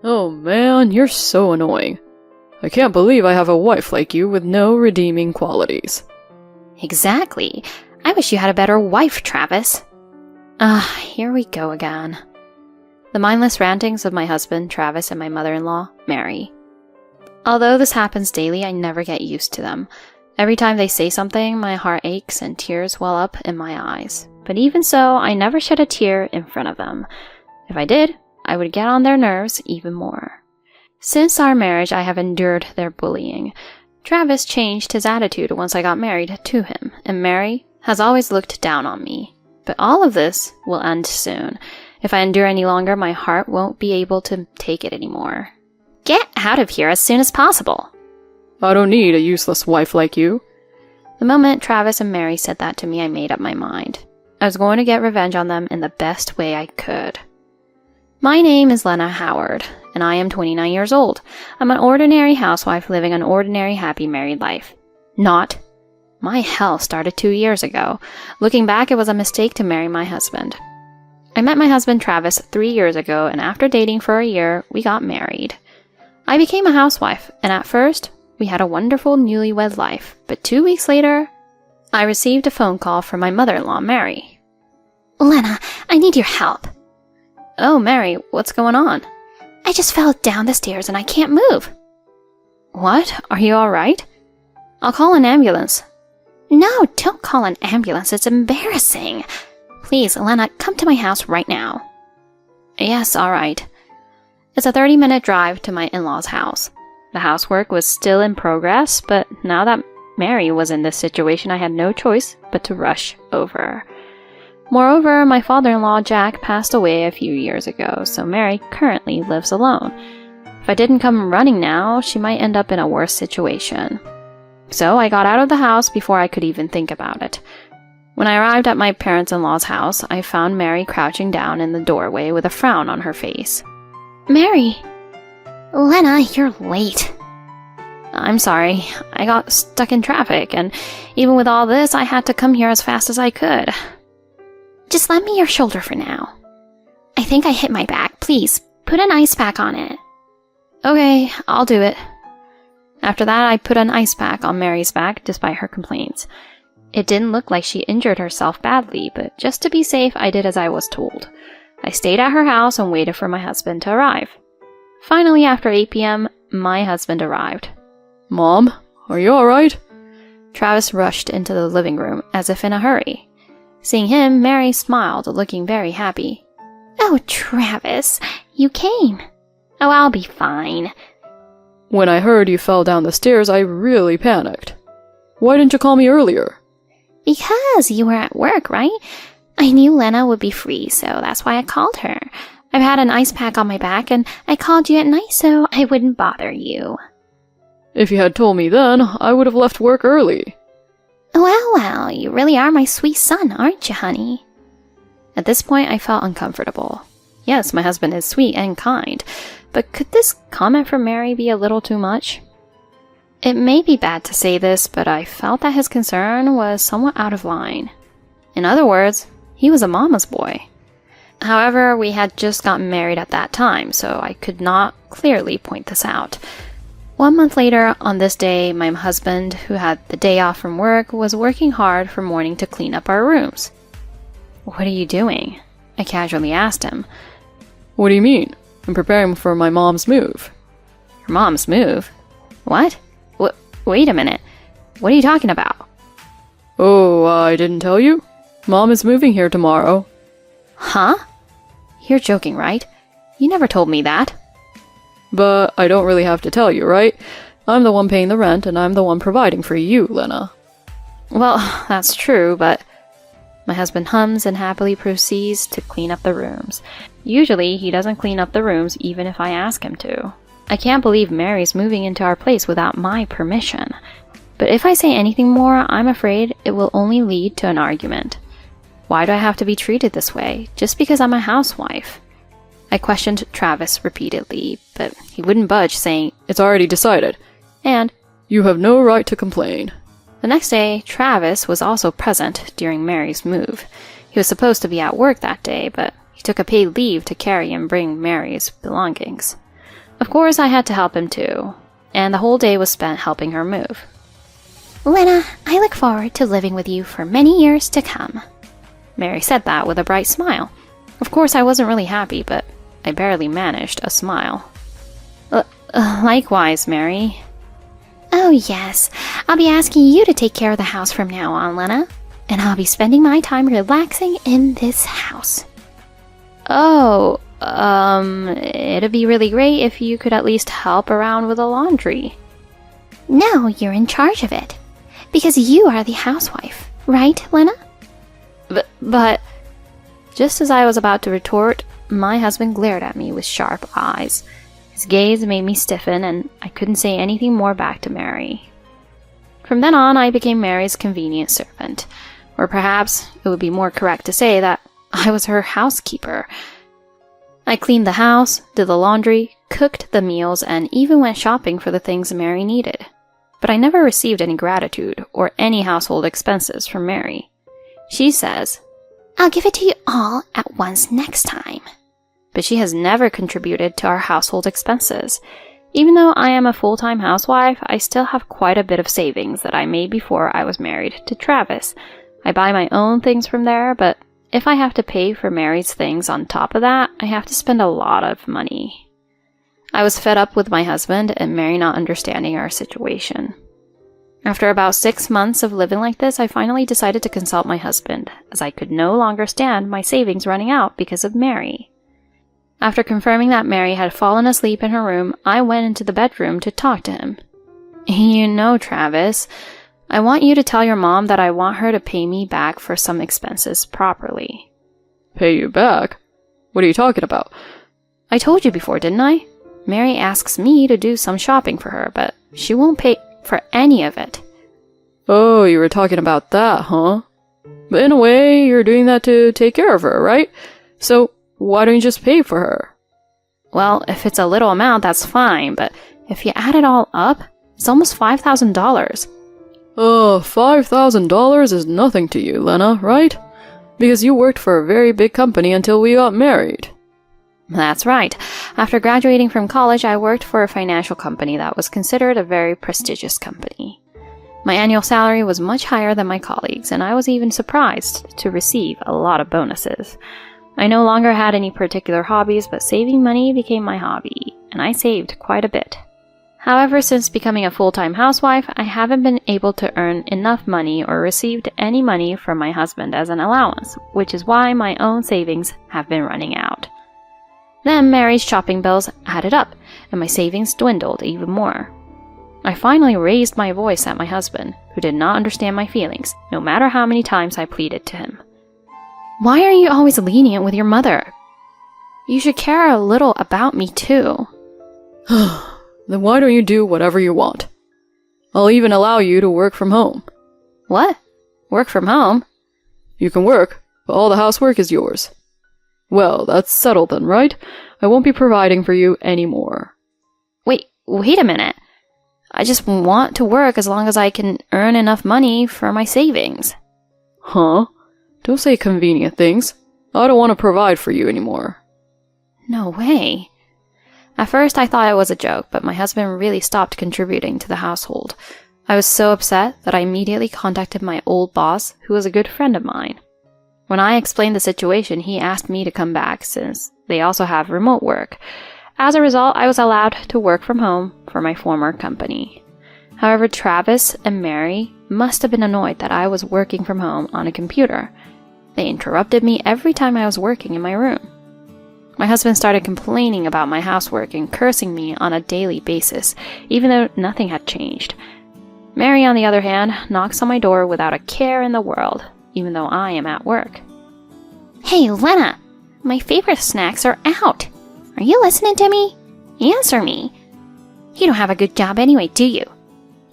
Oh man, you're so annoying. I can't believe I have a wife like you with no redeeming qualities. Exactly. I wish you had a better wife, Travis. Here we go again. The mindless rantings of my husband, Travis, and my mother-in-law, Mary. Although this happens daily, I never get used to them. Every time they say something, my heart aches and tears well up in my eyes. But even so, I never shed a tear in front of them. If I did, I would get on their nerves even more. Since our marriage, I have endured their bullying. Travis changed his attitude once I got married to him, and Mary has always looked down on me. But all of this will end soon. If I endure any longer, my heart won't be able to take it anymore. Get out of here as soon as possible. I don't need a useless wife like you. The moment Travis and Mary said that to me, I made up my mind. I was going to get revenge on them in the best way I could. My name is Lena Howard, and I am 29 years old. I'm an ordinary housewife living an ordinary happy married life. Not. My hell started 2 years ago. Looking back, it was a mistake to marry my husband. I met my husband Travis 3 years ago, and after dating for a year, we got married. I became a housewife, and at first, we had a wonderful newlywed life, but 2 weeks later, I received a phone call from my mother-in-law, Mary. Lena, I need your help. Oh, Mary, what's going on? I just fell down the stairs and I can't move. What? Are you alright? I'll call an ambulance. No, don't call an ambulance. It's embarrassing. Please, Lena, come to my house right now. Yes, alright. It's a 30-minute drive to my in-laws' house. The housework was still in progress, but now that Mary was in this situation, I had no choice but to rush over. Moreover, my father-in-law, Jack, passed away a few years ago, so Mary currently lives alone. If I didn't come running now, she might end up in a worse situation. So I got out of the house before I could even think about it. When I arrived at my parents-in-law's house, I found Mary crouching down in the doorway with a frown on her face. Mary! Lena, you're late. I'm sorry. I got stuck in traffic, and even with all this, I had to come here as fast as I could. Just lend me your shoulder for now. I think I hit my back. Please, put an ice pack on it. Okay, I'll do it. After that, I put an ice pack on Mary's back despite her complaints. It didn't look like she injured herself badly, but just to be safe, I did as I was told. I stayed at her house and waited for my husband to arrive. Finally, after 8 p.m., my husband arrived. Mom, are you alright? Travis rushed into the living room as if in a hurry. Seeing him, Mary smiled, looking very happy. Oh, Travis, you came. Oh, I'll be fine. When I heard you fell down the stairs, I really panicked. Why didn't you call me earlier? Because you were at work, right? I knew Lena would be free, so that's why I called her. I've had an ice pack on my back, and I called you at night so I wouldn't bother you. If you had told me then, I would have left work early. Well, you really are my sweet son, aren't you, honey? At this point, I felt uncomfortable. Yes, my husband is sweet and kind, but could this comment from Mary be a little too much? It may be bad to say this, but I felt that his concern was somewhat out of line. In other words, he was a mama's boy. However, we had just gotten married at that time, so I could not clearly point this out. 1 month later, on this day, my husband, who had the day off from work, was working hard from morning to clean up our rooms. What are you doing? I casually asked him. What do you mean? I'm preparing for my mom's move. Your mom's move? What? Wait a minute. What are you talking about? Oh, I didn't tell you? Mom is moving here tomorrow. Huh? You're joking, right? You never told me that. But I don't really have to tell you, right? I'm the one paying the rent, and I'm the one providing for you, Lena. Well, that's true, but... My husband hums and happily proceeds to clean up the rooms. Usually, he doesn't clean up the rooms even if I ask him to. I can't believe Mary's moving into our place without my permission. But if I say anything more, I'm afraid it will only lead to an argument. Why do I have to be treated this way, just because I'm a housewife? I questioned Travis repeatedly, but he wouldn't budge, saying, It's already decided. And, You have no right to complain. The next day, Travis was also present during Mary's move. He was supposed to be at work that day, but he took a paid leave to carry and bring Mary's belongings. Of course, I had to help him too, and the whole day was spent helping her move. Lena, I look forward to living with you for many years to come. Mary said that with a bright smile. Of course, I wasn't really happy, but I barely managed a smile. Likewise, Mary. Oh yes, I'll be asking you to take care of the house from now on, Lena. And I'll be spending my time relaxing in this house. Oh, it'd be really great if you could at least help around with the laundry. No, you're in charge of it. Because you are the housewife, right, Lena? But... Just as I was about to retort, my husband glared at me with sharp eyes. His gaze made me stiffen, and I couldn't say anything more back to Mary. From then on, I became Mary's convenient servant. Or perhaps it would be more correct to say that I was her housekeeper. I cleaned the house, did the laundry, cooked the meals, and even went shopping for the things Mary needed. But I never received any gratitude or any household expenses from Mary. She says, I'll give it to you all at once next time. But she has never contributed to our household expenses. Even though I am a full-time housewife, I still have quite a bit of savings that I made before I was married to Travis. I buy my own things from there, but if I have to pay for Mary's things on top of that, I have to spend a lot of money. I was fed up with my husband and Mary not understanding our situation. After about 6 months of living like this, I finally decided to consult my husband, as I could no longer stand my savings running out because of Mary. After confirming that Mary had fallen asleep in her room, I went into the bedroom to talk to him. You know, Travis, I want you to tell your mom that I want her to pay me back for some expenses properly. Pay you back? What are you talking about? I told you before, didn't I? Mary asks me to do some shopping for her, but she won't pay for any of it. Oh, you were talking about that, huh? But in a way, you're doing that to take care of her, right? So, why don't you just pay for her? Well, if it's a little amount, that's fine, but if you add it all up, it's almost $5,000. Oh, $5,000 is nothing to you, Lena, right? Because you worked for a very big company until we got married. That's right. After graduating from college, I worked for a financial company that was considered a very prestigious company. My annual salary was much higher than my colleagues, and I was even surprised to receive a lot of bonuses. I no longer had any particular hobbies, but saving money became my hobby, and I saved quite a bit. However, since becoming a full-time housewife, I haven't been able to earn enough money or received any money from my husband as an allowance, which is why my own savings have been running out. Then Mary's shopping bills added up, and my savings dwindled even more. I finally raised my voice at my husband, who did not understand my feelings, no matter how many times I pleaded to him. Why are you always lenient with your mother? You should care a little about me too. Then why don't you do whatever you want? I'll even allow you to work from home. What? Work from home? You can work, but all the housework is yours. Well, that's settled then, right? I won't be providing for you anymore. Wait a minute. I just want to work as long as I can earn enough money for my savings. Huh? Don't say convenient things. I don't want to provide for you anymore. No way. At first I thought it was a joke, but my husband really stopped contributing to the household. I was so upset that I immediately contacted my old boss, who was a good friend of mine. When I explained the situation, he asked me to come back since they also have remote work. As a result, I was allowed to work from home for my former company. However, Travis and Mary must have been annoyed that I was working from home on a computer. They interrupted me every time I was working in my room. My husband started complaining about my housework and cursing me on a daily basis, even though nothing had changed. Mary, on the other hand, knocks on my door without a care in the world, even though I am at work. Hey, Lena! My favorite snacks are out! Are you listening to me? Answer me! You don't have a good job anyway, do you?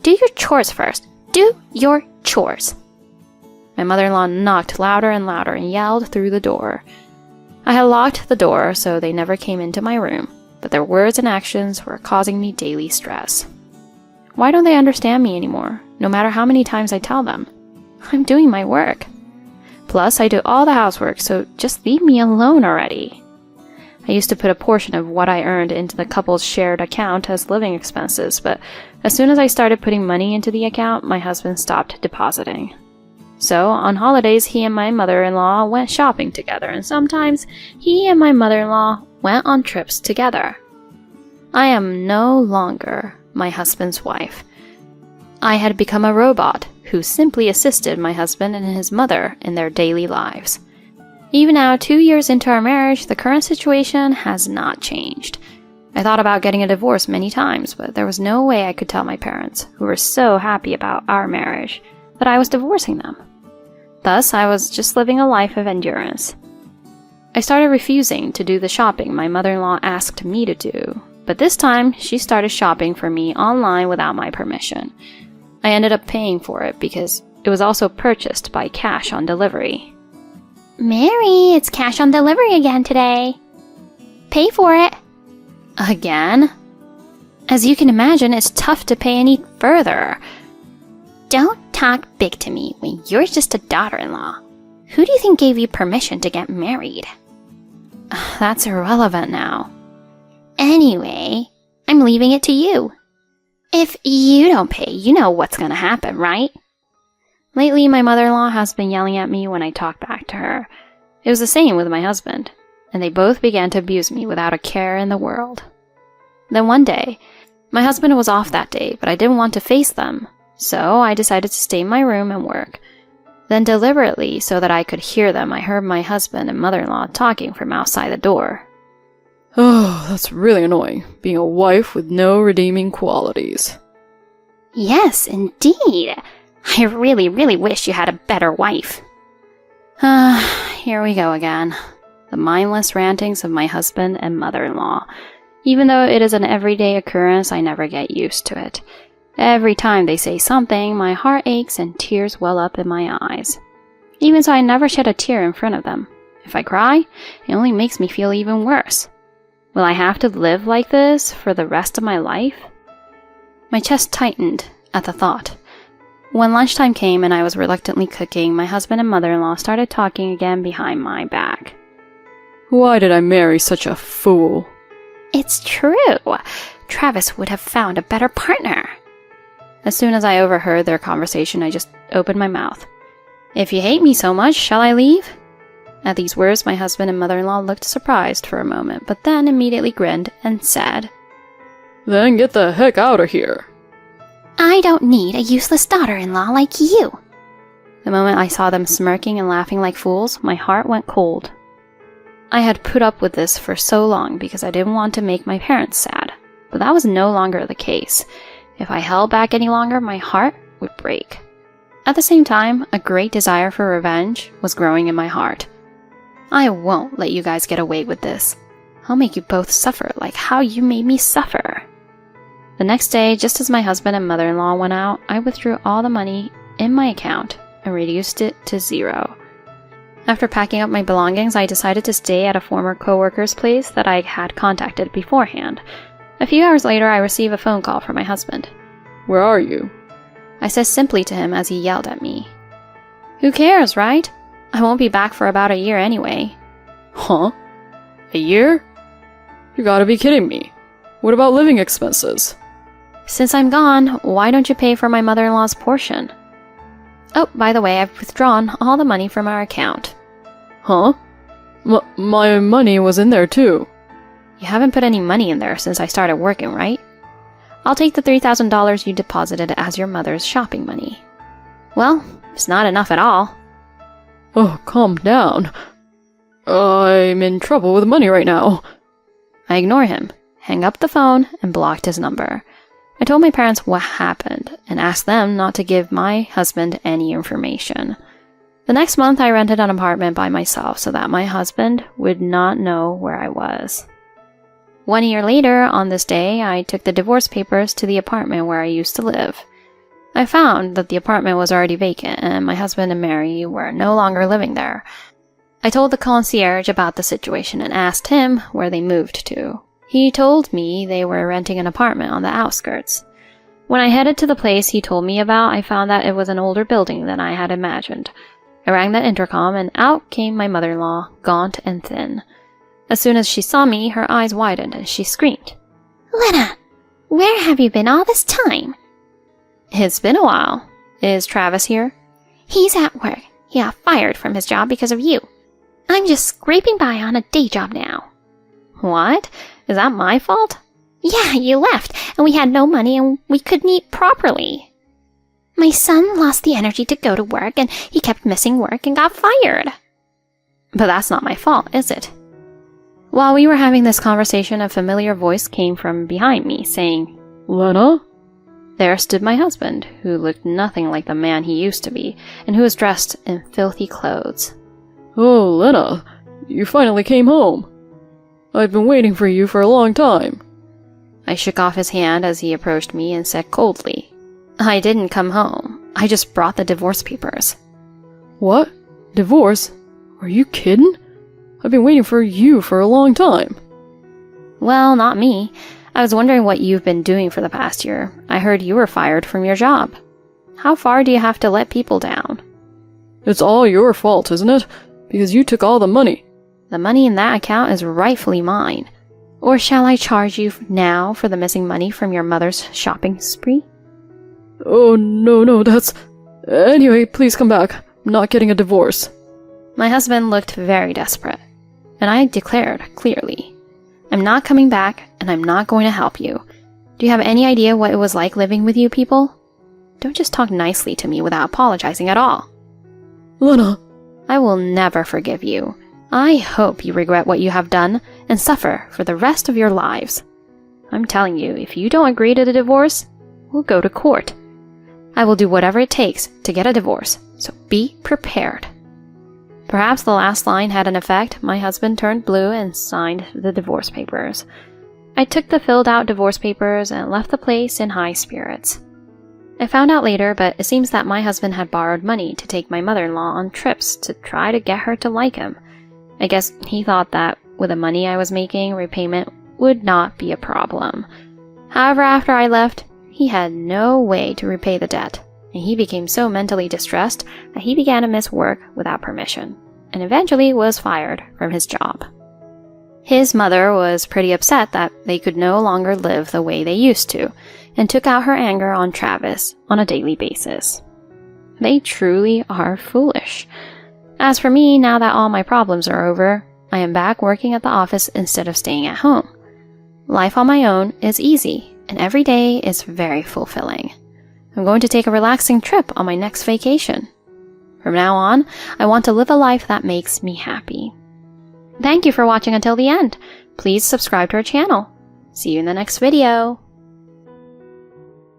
Do your chores first. Do your chores. My mother-in-law knocked louder and louder and yelled through the door. I had locked the door so they never came into my room, but their words and actions were causing me daily stress. Why don't they understand me anymore, no matter how many times I tell them? I'm doing my work. Plus, I do all the housework, so just leave me alone already. I used to put a portion of what I earned into the couple's shared account as living expenses, but as soon as I started putting money into the account, my husband stopped depositing. So, on holidays, he and my mother-in-law went shopping together, and sometimes he and my mother-in-law went on trips together. I am no longer my husband's wife. I had become a robot who simply assisted my husband and his mother in their daily lives. Even now, 2 years into our marriage, the current situation has not changed. I thought about getting a divorce many times, but there was no way I could tell my parents, who were so happy about our marriage, that I was divorcing them. Thus, I was just living a life of endurance. I started refusing to do the shopping my mother-in-law asked me to do, but this time she started shopping for me online without my permission. I ended up paying for it because it was also purchased by cash on delivery. Mary, it's cash on delivery again today. Pay for it. Again? As you can imagine, it's tough to pay any further. Don't talk big to me when you're just a daughter-in-law. Who do you think gave you permission to get married? That's irrelevant now. Anyway, I'm leaving it to you. If you don't pay, you know what's gonna happen, right? Lately, my mother-in-law has been yelling at me when I talk back to her. It was the same with my husband, and they both began to abuse me without a care in the world. Then one day, my husband was off that day, but I didn't want to face them, so I decided to stay in my room and work. Then deliberately, so that I could hear them, I heard my husband and mother-in-law talking from outside the door. Oh, that's really annoying, being a wife with no redeeming qualities. Yes, indeed. I really, really wish you had a better wife. Here we go again. The mindless rantings of my husband and mother-in-law. Even though it is an everyday occurrence, I never get used to it. Every time they say something, my heart aches and tears well up in my eyes. Even so, I never shed a tear in front of them. If I cry, it only makes me feel even worse. Will I have to live like this for the rest of my life? My chest tightened at the thought. When lunchtime came and I was reluctantly cooking, my husband and mother-in-law started talking again behind my back. Why did I marry such a fool? It's true. Travis would have found a better partner. As soon as I overheard their conversation, I just opened my mouth. If you hate me so much, shall I leave? At these words, my husband and mother-in-law looked surprised for a moment, but then immediately grinned and said, Then get the heck out of here. I don't need a useless daughter-in-law like you. The moment I saw them smirking and laughing like fools, my heart went cold. I had put up with this for so long because I didn't want to make my parents sad, but that was no longer the case. If I held back any longer, my heart would break. At the same time, a great desire for revenge was growing in my heart. I won't let you guys get away with this. I'll make you both suffer like how you made me suffer. The next day, just as my husband and mother-in-law went out, I withdrew all the money in my account and reduced it to 0. After packing up my belongings, I decided to stay at a former coworker's place that I had contacted beforehand. A few hours later, I received a phone call from my husband. Where are you? I said simply to him as he yelled at me. Who cares, right? I won't be back for about a year anyway. Huh? A year? You gotta be kidding me. What about living expenses? Since I'm gone, why don't you pay for my mother-in-law's portion? Oh, by the way, I've withdrawn all the money from our account. Huh? My money was in there too. You haven't put any money in there since I started working, right? I'll take the $3,000 you deposited as your mother's shopping money. Well, it's not enough at all. Oh, calm down. I'm in trouble with money right now. I ignore him, hang up the phone, and blocked his number. I told my parents what happened and asked them not to give my husband any information. The next month, I rented an apartment by myself so that my husband would not know where I was. 1 year later, on this day, I took the divorce papers to the apartment where I used to live. I found that the apartment was already vacant and my husband and Mary were no longer living there. I told the concierge about the situation and asked him where they moved to. He told me they were renting an apartment on the outskirts. When I headed to the place he told me about, I found that it was an older building than I had imagined. I rang the intercom and out came my mother-in-law, gaunt and thin. As soon as she saw me, her eyes widened and she screamed. Lena, where have you been all this time? It's been a while. Is Travis here? He's at work. He got fired from his job because of you. I'm just scraping by on a day job now. What? Is that my fault? Yeah, you left, and we had no money and we couldn't eat properly. My son lost the energy to go to work, and he kept missing work and got fired. But that's not my fault, is it? While we were having this conversation, a familiar voice came from behind me, saying, Lena? There stood my husband, who looked nothing like the man he used to be, and who was dressed in filthy clothes. Oh, Lena, you finally came home. I've been waiting for you for a long time. I shook off his hand as he approached me and said coldly, I didn't come home. I just brought the divorce papers. What? Divorce? Are you kidding? I've been waiting for you for a long time. Well, not me. I was wondering what you've been doing for the past year. I heard you were fired from your job. How far do you have to let people down? It's all your fault, isn't it? Because you took all the money. The money in that account is rightfully mine. Or shall I charge you now for the missing money from your mother's shopping spree? Oh, no, that's... Anyway, please come back. I'm not getting a divorce. My husband looked very desperate, and I declared clearly, I'm not coming back, and I'm not going to help you. Do you have any idea what it was like living with you people? Don't just talk nicely to me without apologizing at all. Lena! I will never forgive you. I hope you regret what you have done and suffer for the rest of your lives. I'm telling you, if you don't agree to the divorce, we'll go to court. I will do whatever it takes to get a divorce, so be prepared. Perhaps the last line had an effect. My husband turned blue and signed the divorce papers. I took the filled out divorce papers and left the place in high spirits. I found out later, but it seems that my husband had borrowed money to take my mother-in-law on trips to try to get her to like him. I guess he thought that with the money I was making, repayment would not be a problem. However, after I left, he had no way to repay the debt, and he became so mentally distressed that he began to miss work without permission, and eventually was fired from his job. His mother was pretty upset that they could no longer live the way they used to, and took out her anger on Travis on a daily basis. They truly are foolish. As for me, now that all my problems are over, I am back working at the office instead of staying at home. Life on my own is easy, and every day is very fulfilling. I'm going to take a relaxing trip on my next vacation. From now on, I want to live a life that makes me happy. Thank you for watching until the end. Please subscribe to our channel. See you in the next video.